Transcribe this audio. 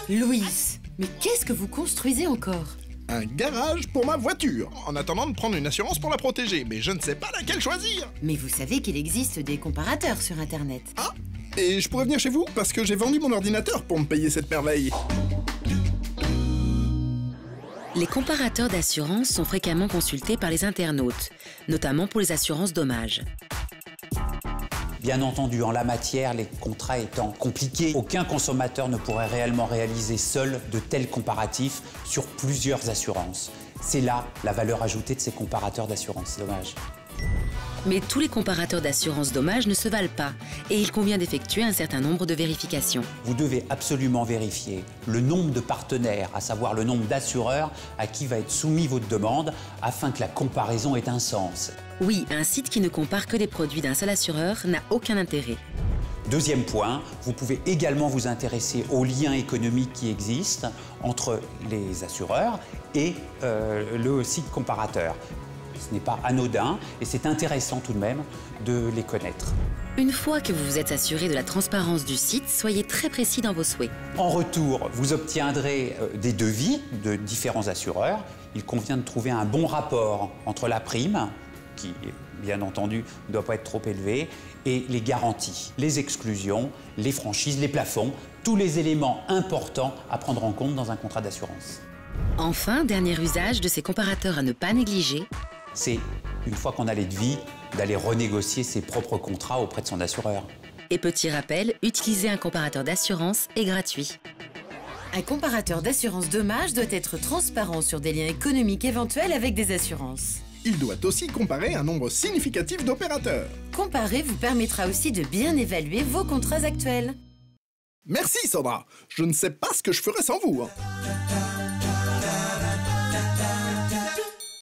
Louis, mais qu'est-ce que vous construisez encore? Un garage pour ma voiture, en attendant de prendre une assurance pour la protéger, mais je ne sais pas laquelle choisir. Mais vous savez qu'il existe des comparateurs sur Internet. Ah, et je pourrais venir chez vous parce que j'ai vendu mon ordinateur pour me payer cette merveille. Les comparateurs d'assurance sont fréquemment consultés par les internautes, notamment pour les assurances dommages. Bien entendu, en la matière, les contrats étant compliqués, aucun consommateur ne pourrait réellement réaliser seul de tels comparatifs sur plusieurs assurances. C'est là la valeur ajoutée de ces comparateurs d'assurance dommage. Mais tous les comparateurs d'assurance dommage ne se valent pas et il convient d'effectuer un certain nombre de vérifications. Vous devez absolument vérifier le nombre de partenaires, à savoir le nombre d'assureurs à qui va être soumis votre demande afin que la comparaison ait un sens. Oui, un site qui ne compare que les produits d'un seul assureur n'a aucun intérêt. Deuxième point, vous pouvez également vous intéresser aux liens économiques qui existent entre les assureurs et le site comparateur. Ce n'est pas anodin et c'est intéressant tout de même de les connaître. Une fois que vous vous êtes assuré de la transparence du site, soyez très précis dans vos souhaits. En retour, vous obtiendrez des devis de différents assureurs. Il convient de trouver un bon rapport entre la prime, qui bien entendu ne doit pas être trop élevée, et les garanties, les exclusions, les franchises, les plafonds, tous les éléments importants à prendre en compte dans un contrat d'assurance. Enfin, dernier usage de ces comparateurs à ne pas négliger, c'est, une fois qu'on a les devis, d'aller renégocier ses propres contrats auprès de son assureur. Et petit rappel, utiliser un comparateur d'assurance est gratuit. Un comparateur d'assurance dommage doit être transparent sur des liens économiques éventuels avec des assurances. Il doit aussi comparer un nombre significatif d'opérateurs. Comparer vous permettra aussi de bien évaluer vos contrats actuels. Merci Sandra, je ne sais pas ce que je ferais sans vous.